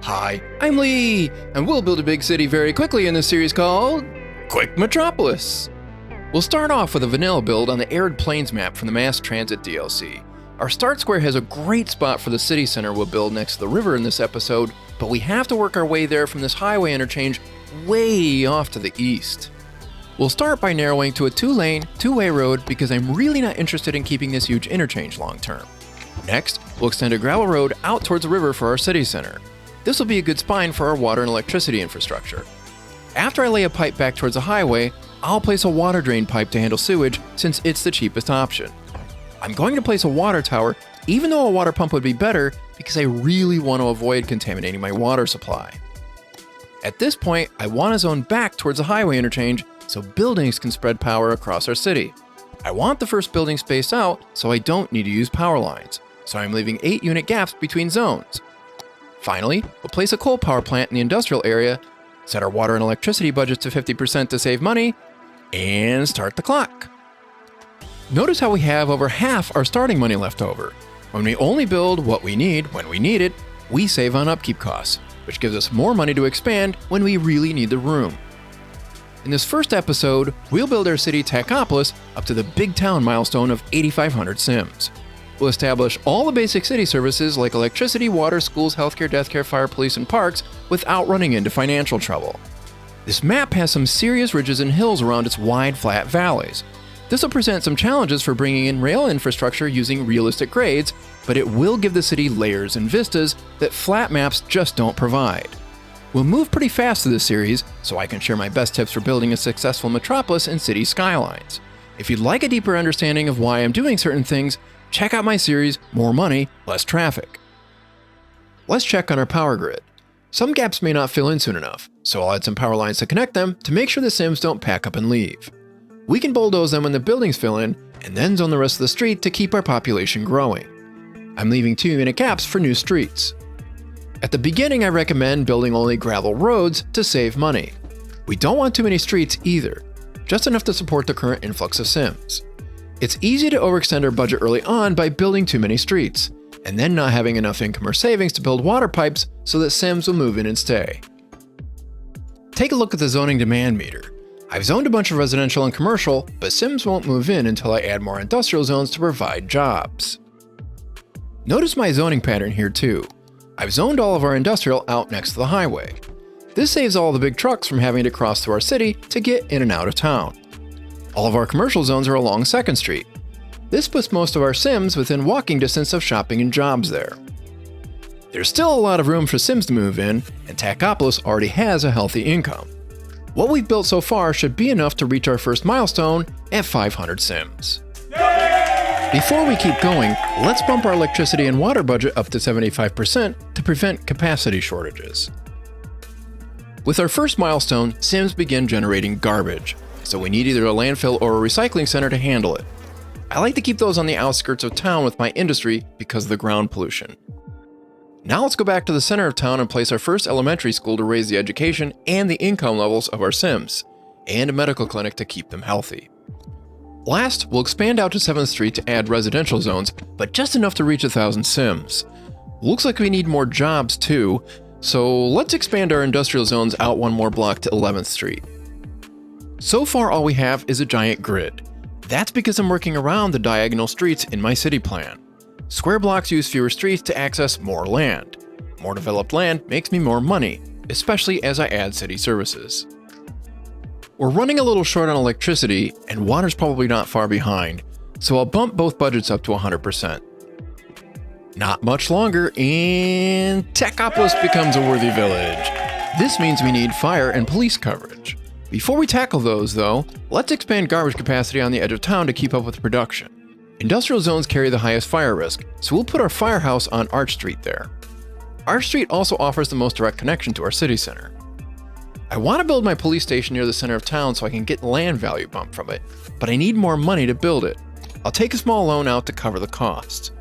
Hi, I'm Lee, and we'll build a big city very quickly in this series called Quick Metropolis. We'll start off with a vanilla build on the Arid Plains map from the Mass Transit DLC. Our start square has a great spot for the city center we'll build next to the river in this episode, but we have to work our way there from this highway interchange way off to the east. We'll start by narrowing to a two-lane, two-way road because I'm really not interested in keeping this huge interchange long term. Next, we'll extend a gravel road out towards the river for our city center. This will be a good spine for our water and electricity infrastructure. After I lay a pipe back towards the highway, I'll place a water drain pipe to handle sewage since it's the cheapest option. I'm going to place a water tower, even though a water pump would be better because I really want to avoid contaminating my water supply. At this point, I want to zone back towards the highway interchange so buildings can spread power across our city. I want the first building spaced out so I don't need to use power lines, so I'm leaving 8 unit gaps between zones. Finally, we'll place a coal power plant in the industrial area, set our water and electricity budgets to 50% to save money, and start the clock. Notice how we have over half our starting money left over. When we only build what we need when we need it, we save on upkeep costs, which gives us more money to expand when we really need the room. In this first episode, we'll build our city Tachopolis up to the big town milestone of 8,500 Sims. We'll establish all the basic city services like electricity, water, schools, healthcare, deathcare, fire, police, and parks without running into financial trouble. This map has some serious ridges and hills around its wide, flat valleys. This will present some challenges for bringing in rail infrastructure using realistic grades, but it will give the city layers and vistas that flat maps just don't provide. We'll move pretty fast through this series, so I can share my best tips for building a successful metropolis and city skylines. If you'd like a deeper understanding of why I'm doing certain things, check out my series, More Money, Less Traffic. Let's check on our power grid. Some gaps may not fill in soon enough, so I'll add some power lines to connect them to make sure the Sims don't pack up and leave. We can bulldoze them when the buildings fill in, and then zone the rest of the street to keep our population growing. I'm leaving 2 unit gaps for new streets. At the beginning, I recommend building only gravel roads to save money. We don't want too many streets either, just enough to support the current influx of Sims. It's easy to overextend our budget early on by building too many streets, and then not having enough income or savings to build water pipes so that Sims will move in and stay. Take a look at the zoning demand meter. I've zoned a bunch of residential and commercial, but Sims won't move in until I add more industrial zones to provide jobs. Notice my zoning pattern here too. I've zoned all of our industrial out next to the highway. This saves all the big trucks from having to cross through our city to get in and out of town. All of our commercial zones are along 2nd Street. This puts most of our Sims within walking distance of shopping and jobs there. There's still a lot of room for Sims to move in, and Tachopolis already has a healthy income. What we've built so far should be enough to reach our first milestone at 500 Sims. Before we keep going, let's bump our electricity and water budget up to 75% to prevent capacity shortages. With our first milestone, Sims begin generating garbage, so we need either a landfill or a recycling center to handle it. I like to keep those on the outskirts of town with my industry because of the ground pollution. Now let's go back to the center of town and place our first elementary school to raise the education and the income levels of our Sims, and a medical clinic to keep them healthy. Last, we'll expand out to 7th Street to add residential zones, but just enough to reach 1,000 Sims. Looks like we need more jobs too, so let's expand our industrial zones out one more block to 11th Street. So far all we have is a giant grid. That's because I'm working around the diagonal streets in my city plan. Square blocks use fewer streets to access more land. More developed land makes me more money, especially as I add city services. We're running a little short on electricity, and water's probably not far behind, so I'll bump both budgets up to 100%. Not much longer, and Tachopolis becomes a worthy village. This means we need fire and police coverage. Before we tackle those, though, let's expand garbage capacity on the edge of town to keep up with production. Industrial zones carry the highest fire risk, so we'll put our firehouse on Arch Street there. Arch Street also offers the most direct connection to our city center. I want to build my police station near the center of town so I can get land value bump from it, but I need more money to build it. I'll take a small loan out to cover the cost.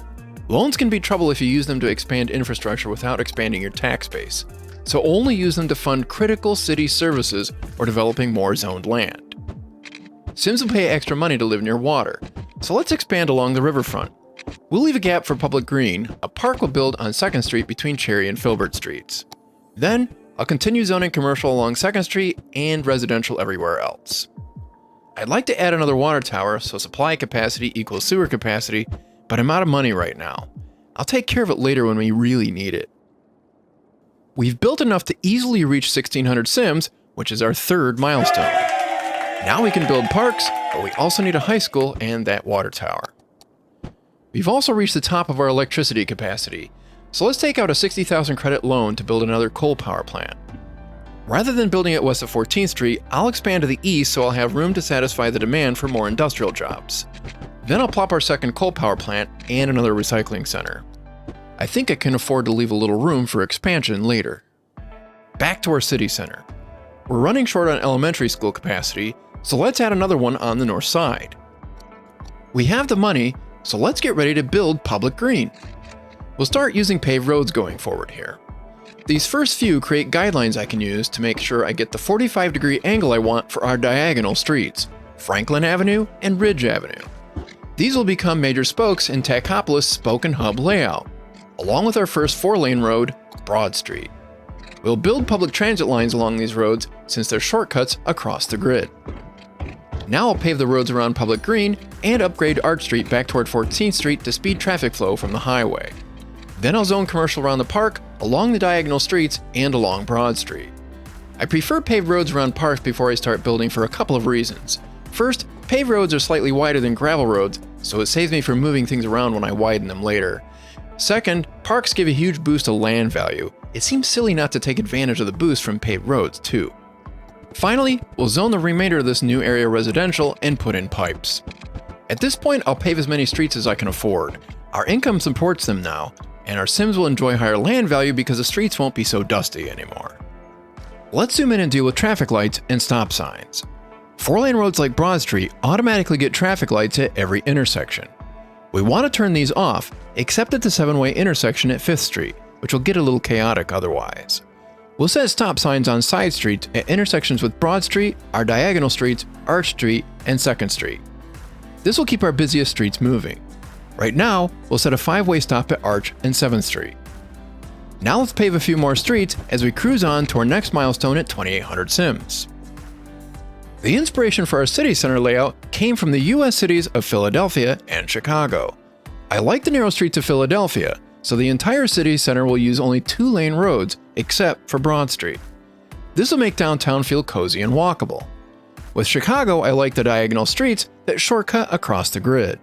Loans can be trouble if you use them to expand infrastructure without expanding your tax base, so only use them to fund critical city services or developing more zoned land. Sims will pay extra money to live near water, so let's expand along the riverfront. We'll leave a gap for public green. A park will build on 2nd Street between Cherry and Filbert Streets. Then, I'll continue zoning commercial along 2nd Street and residential everywhere else. I'd like to add another water tower so supply capacity equals sewer capacity, but I'm out of money right now. I'll take care of it later when we really need it. We've built enough to easily reach 1600 Sims, which is our 3rd milestone. Now we can build parks, but we also need a high school and that water tower. We've also reached the top of our electricity capacity, so let's take out a 60,000 credit loan to build another coal power plant. Rather than building it west of 14th Street, I'll expand to the east so I'll have room to satisfy the demand for more industrial jobs. Then I'll plop our 2nd coal power plant and another recycling center. I think I can afford to leave a little room for expansion later. Back to our city center. We're running short on elementary school capacity, so let's add another one on the north side. We have the money, so let's get ready to build public green. We'll start using paved roads going forward here. These first few create guidelines I can use to make sure I get the 45-degree angle I want for our diagonal streets, Franklin Avenue and Ridge Avenue. These will become major spokes in Tachopolis' spoke and hub layout, along with our first 4-lane road, Broad Street. We'll build public transit lines along these roads since they're shortcuts across the grid. Now I'll pave the roads around Public Green and upgrade Arch Street back toward 14th Street to speed traffic flow from the highway. Then I'll zone commercial around the park, along the diagonal streets, and along Broad Street. I prefer paved roads around parks before I start building for a couple of reasons. First, paved roads are slightly wider than gravel roads, so it saves me from moving things around when I widen them later. Second, parks give a huge boost to land value. It seems silly not to take advantage of the boost from paved roads, too. Finally, we'll zone the remainder of this new area residential and put in pipes. At this point, I'll pave as many streets as I can afford. Our income supports them now, and our Sims will enjoy higher land value because the streets won't be so dusty anymore. Let's zoom in and deal with traffic lights and stop signs. 4-lane roads like Broad Street automatically get traffic lights at every intersection. We want to turn these off, except at the 7-way intersection at 5th Street, which will get a little chaotic otherwise. We'll set stop signs on side streets at intersections with Broad Street, our diagonal streets, Arch Street, and 2nd Street. This will keep our busiest streets moving. Right now, we'll set a 5-way stop at Arch and 7th Street. Now let's pave a few more streets as we cruise on to our next milestone at 2800 Sims. The inspiration for our city center layout came from the US cities of Philadelphia and Chicago. I like the narrow streets of Philadelphia, so the entire city center will use only 2-lane roads except for Broad Street. This will make downtown feel cozy and walkable. With Chicago, I like the diagonal streets that shortcut across the grid.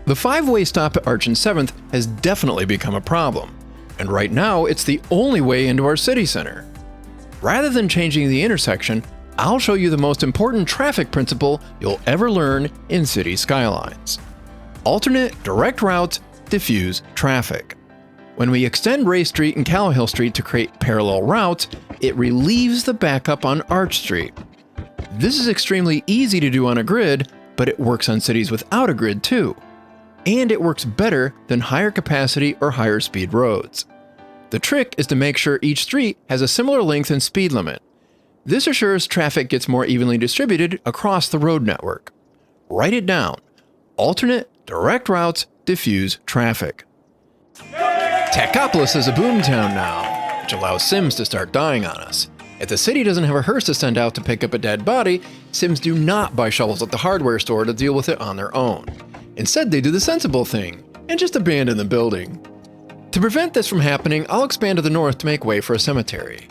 The 5-way stop at Arch and 7th has definitely become a problem, and right now it's the only way into our city center. Rather than changing the intersection, I'll show you the most important traffic principle you'll ever learn in City Skylines. Alternate direct routes diffuse traffic. When we extend Ray Street and Callowhill Street to create parallel routes, it relieves the backup on Arch Street. This is extremely easy to do on a grid, but it works on cities without a grid too. And it works better than higher capacity or higher speed roads. The trick is to make sure each street has a similar length and speed limit. This assures traffic gets more evenly distributed across the road network. Write it down. Alternate direct routes diffuse traffic. Tachopolis is a boomtown now, which allows Sims to start dying on us. If the city doesn't have a hearse to send out to pick up a dead body, Sims do not buy shovels at the hardware store to deal with it on their own. Instead, they do the sensible thing, and just abandon the building. To prevent this from happening, I'll expand to the north to make way for a cemetery.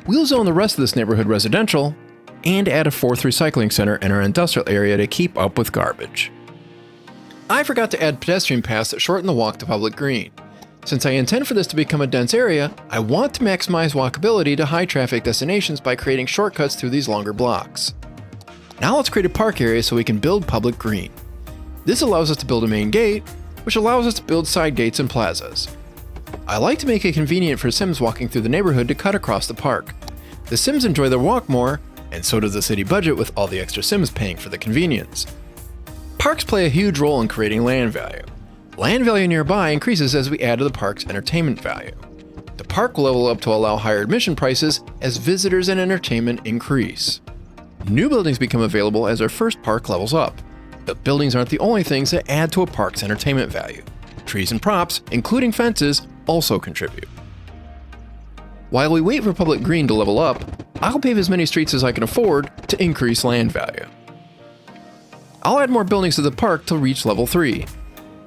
We'll zone the rest of this neighborhood residential, and add a 4th recycling center in our industrial area to keep up with garbage. I forgot to add pedestrian paths that shorten the walk to Public Green. Since I intend for this to become a dense area, I want to maximize walkability to high traffic destinations by creating shortcuts through these longer blocks. Now let's create a park area so we can build Public Green. This allows us to build a main gate, which allows us to build side gates and plazas. I like to make it convenient for Sims walking through the neighborhood to cut across the park. The Sims enjoy their walk more, and so does the city budget with all the extra Sims paying for the convenience. Parks play a huge role in creating land value. Land value nearby increases as we add to the park's entertainment value. The park will level up to allow higher admission prices as visitors and entertainment increase. New buildings become available as our first park levels up. But buildings aren't the only things that add to a park's entertainment value. Trees and props, including fences, also contribute. While we wait for public green to level up, I'll pave as many streets as I can afford to increase land value. I'll add more buildings to the park to reach level 3.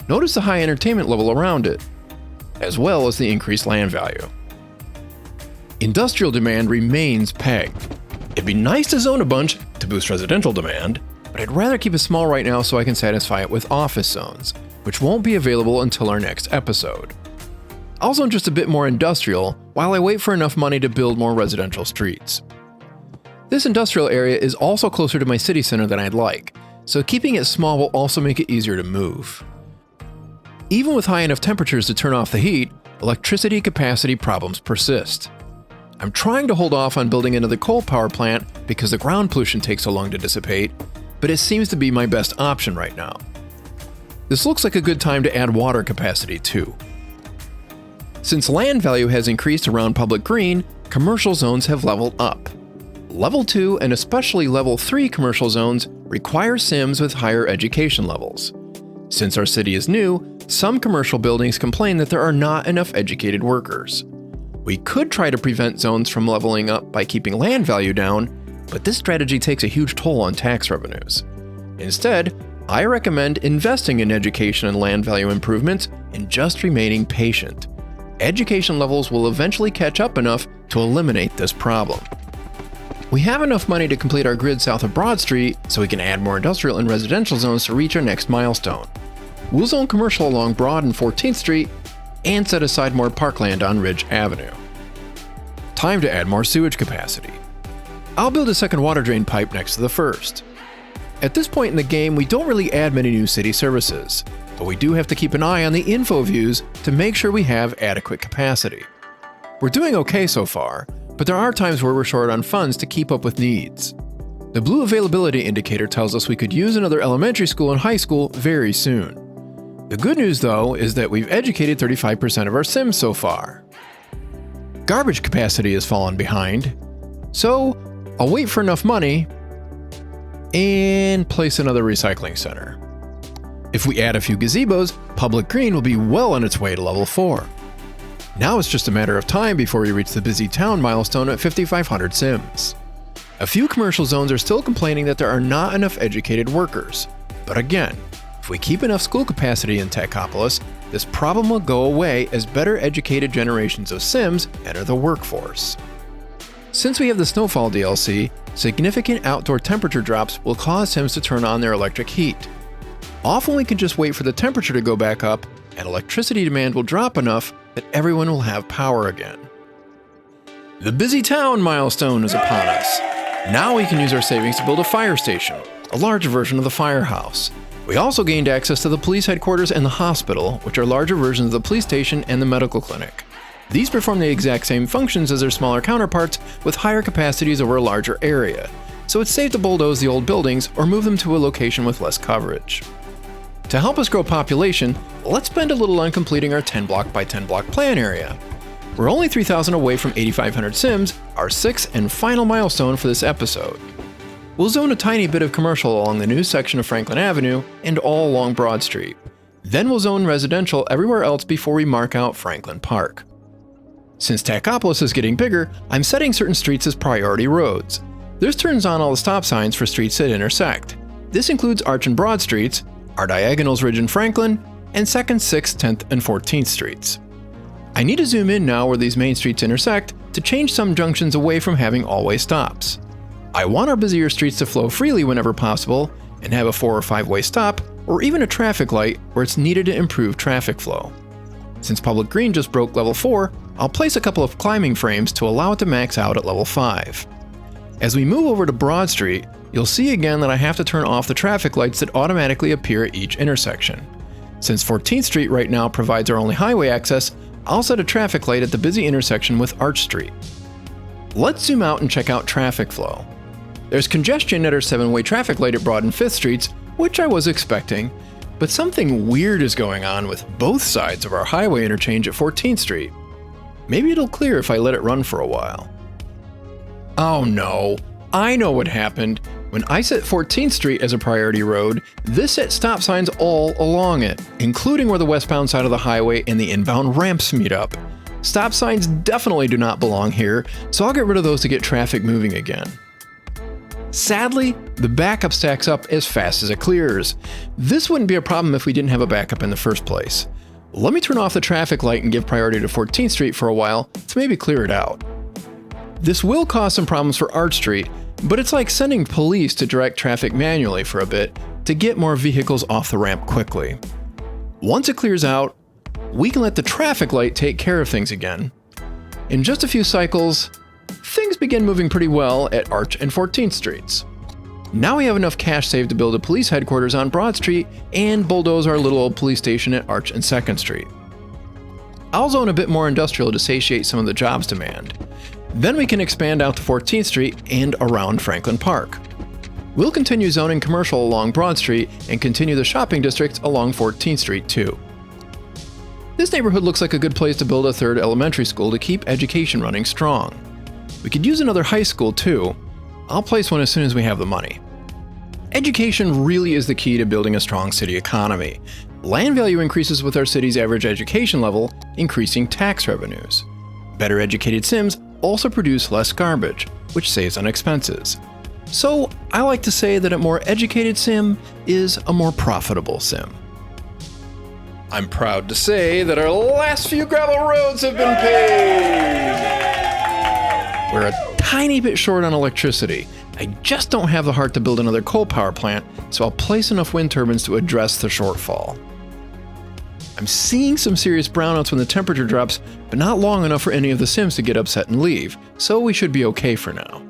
Notice the high entertainment level around it, as well as the increased land value. Industrial demand remains pegged. It'd be nice to zone a bunch to boost residential demand, but I'd rather keep it small right now so I can satisfy it with office zones, which won't be available until our next episode. I'll zone just a bit more industrial while I wait for enough money to build more residential streets. This industrial area is also closer to my city center than I'd like, so keeping it small will also make it easier to move. Even with high enough temperatures to turn off the heat, electricity capacity problems persist. I'm trying to hold off on building another coal power plant because the ground pollution takes so long to dissipate, but it seems to be my best option right now. This looks like a good time to add water capacity too. Since land value has increased around public green, commercial zones have leveled up. Level 2 and especially level 3 commercial zones require Sims with higher education levels. Since our city is new, some commercial buildings complain that there are not enough educated workers. We could try to prevent zones from leveling up by keeping land value down, but this strategy takes a huge toll on tax revenues. Instead, I recommend investing in education and land value improvements and just remaining patient. Education levels will eventually catch up enough to eliminate this problem. We have enough money to complete our grid south of Broad Street, so we can add more industrial and residential zones to reach our next milestone. We'll zone commercial along Broad and 14th Street, and set aside more parkland on Ridge Avenue. Time to add more sewage capacity. I'll build a second water drain pipe next to the first. At this point in the game, we don't really add many new city services, but we do have to keep an eye on the info views to make sure we have adequate capacity. We're doing okay so far, but there are times where we're short on funds to keep up with needs. The blue availability indicator tells us we could use another elementary school and high school very soon. The good news, though, is that we've educated 35% of our Sims so far. Garbage capacity has fallen behind, so I'll wait for enough money and place another recycling center. If we add a few gazebos, public green will be well on its way to level 4. Now it's just a matter of time before we reach the busy town milestone at 5,500 Sims. A few commercial zones are still complaining that there are not enough educated workers, but again, if we keep enough school capacity in Tachopolis, this problem will go away as better educated generations of Sims enter the workforce. Since we have the Snowfall DLC, significant outdoor temperature drops will cause Sims to turn on their electric heat. Often we can just wait for the temperature to go back up, and electricity demand will drop enough that everyone will have power again. The busy town milestone is upon us. Now we can use our savings to build a fire station, a larger version of the firehouse. We also gained access to the police headquarters and the hospital, which are larger versions of the police station and the medical clinic. These perform the exact same functions as their smaller counterparts with higher capacities over a larger area, so it's safe to bulldoze the old buildings or move them to a location with less coverage. To help us grow population, let's spend a little on completing our 10 block by 10 block plan area. We're only 3,000 away from 8,500 Sims, our 6th and final milestone for this episode. We'll zone a tiny bit of commercial along the new section of Franklin Avenue and all along Broad Street. Then we'll zone residential everywhere else before we mark out Franklin Park. Since Tachopolis is getting bigger, I'm setting certain streets as priority roads. This turns on all the stop signs for streets that intersect. This includes Arch and Broad Streets, our diagonals Ridge and Franklin, and 2nd, 6th, 10th, and 14th Streets. I need to zoom in now where these main streets intersect to change some junctions away from having always stops. I want our busier streets to flow freely whenever possible and have a 4 or 5-way stop or even a traffic light where it's needed to improve traffic flow. Since public green just broke level 4, I'll place a couple of climbing frames to allow it to max out at level 5. As we move over to Broad Street, you'll see again that I have to turn off the traffic lights that automatically appear at each intersection. Since 14th Street right now provides our only highway access, I'll set a traffic light at the busy intersection with Arch Street. Let's zoom out and check out traffic flow. There's congestion at our 7-way traffic light at Broad and 5th Streets, which I was expecting, but something weird is going on with both sides of our highway interchange at 14th Street. Maybe it'll clear if I let it run for a while. Oh no, I know what happened. When I set 14th Street as a priority road, this set stop signs all along it, including where the westbound side of the highway and the inbound ramps meet up. Stop signs definitely do not belong here, so I'll get rid of those to get traffic moving again. Sadly, the backup stacks up as fast as it clears. This wouldn't be a problem if we didn't have a backup in the first place. Let me turn off the traffic light and give priority to 14th Street for a while to maybe clear it out. This will cause some problems for Arch Street, but it's like sending police to direct traffic manually for a bit to get more vehicles off the ramp quickly. Once it clears out, we can let the traffic light take care of things again. In just a few cycles, things begin moving pretty well at Arch and 14th Streets. Now we have enough cash saved to build a police headquarters on Broad Street and bulldoze our little old police station at Arch and 2nd Street. I'll zone a bit more industrial to satiate some of the jobs demand. Then we can expand out to 14th Street and around Franklin Park. We'll continue zoning commercial along Broad Street and continue the shopping district along 14th Street too. This neighborhood looks like a good place to build a third elementary school to keep education running strong. We could use another high school too. I'll place one as soon as we have the money. Education really is the key to building a strong city economy. Land value increases with our city's average education level, increasing tax revenues. Better educated Sims also produce less garbage, which saves on expenses. So I like to say that a more educated Sim is a more profitable Sim. I'm proud to say that our last few gravel roads have been paved. We're a tiny bit short on electricity. I just don't have the heart to build another coal power plant, so I'll place enough wind turbines to address the shortfall. I'm seeing some serious brownouts when the temperature drops, but not long enough for any of the Sims to get upset and leave, so we should be okay for now.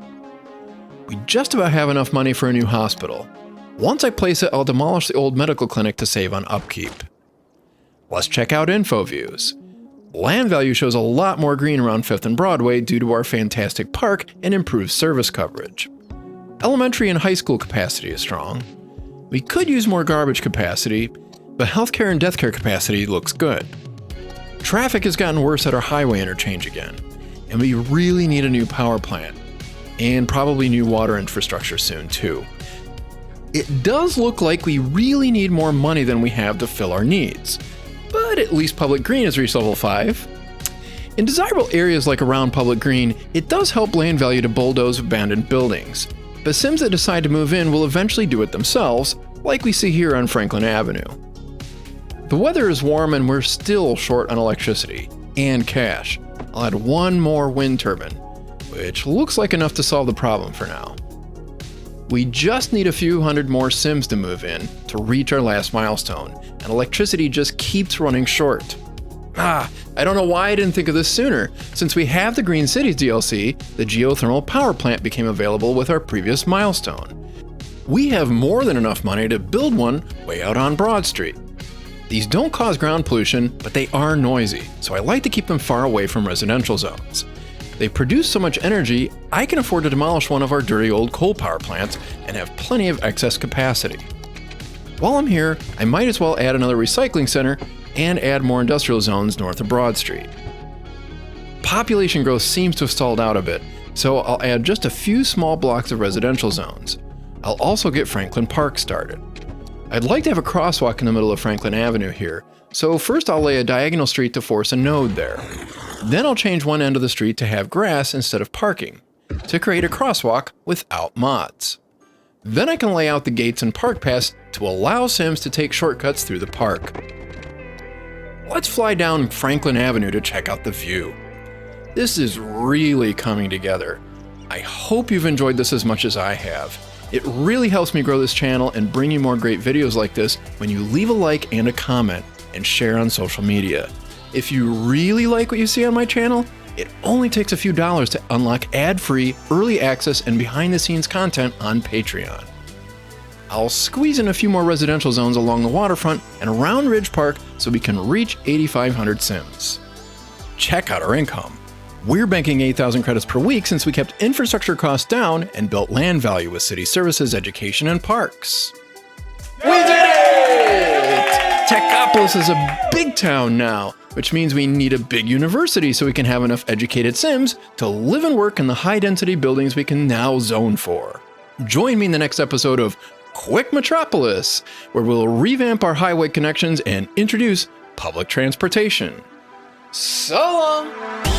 We just about have enough money for a new hospital. Once I place it, I'll demolish the old medical clinic to save on upkeep. Let's check out info views. Land value shows a lot more green around 5th and Broadway due to our fantastic park and improved service coverage. Elementary and high school capacity is strong. We could use more garbage capacity, but healthcare and death care capacity looks good. Traffic has gotten worse at our highway interchange again, and we really need a new power plant, and probably new water infrastructure soon too. It does look like we really need more money than we have to fill our needs, but at least Public Green has reached level 5. In desirable areas like around Public Green, it does help land value to bulldoze abandoned buildings, but Sims that decide to move in will eventually do it themselves, like we see here on Franklin Avenue. The weather is warm and we're still short on electricity and cash. I'll add one more wind turbine, which looks like enough to solve the problem for now. We just need a few hundred more Sims to move in to reach our last milestone, and electricity just keeps running short. I don't know why I didn't think of this sooner. Since we have the Green Cities DLC, the geothermal power plant became available with our previous milestone. We have more than enough money to build one way out on Broad Street. These don't cause ground pollution, but they are noisy, so I like to keep them far away from residential zones. They produce so much energy, I can afford to demolish one of our dirty old coal power plants and have plenty of excess capacity. While I'm here, I might as well add another recycling center and add more industrial zones north of Broad Street. Population growth seems to have stalled out a bit, so I'll add just a few small blocks of residential zones. I'll also get Franklin Park started. I'd like to have a crosswalk in the middle of Franklin Avenue here, so first I'll lay a diagonal street to force a node there. Then I'll change one end of the street to have grass instead of parking, to create a crosswalk without mods. Then I can lay out the gates and park paths to allow Sims to take shortcuts through the park. Let's fly down Franklin Avenue to check out the view. This is really coming together. I hope you've enjoyed this as much as I have. It really helps me grow this channel and bring you more great videos like this when you leave a like and a comment and share on social media. If you really like what you see on my channel, it only takes a few dollars to unlock ad-free, early access, and behind-the-scenes content on Patreon. I'll squeeze in a few more residential zones along the waterfront and around Ridge Park so we can reach 8,500 Sims. Check out our income. We're banking 8,000 credits per week since we kept infrastructure costs down and built land value with city services, education, and parks. We did it! Tachopolis is a big town now, which means we need a big university so we can have enough educated Sims to live and work in the high-density buildings we can now zone for. Join me in the next episode of Quick Metropolis, where we'll revamp our highway connections and introduce public transportation. So long!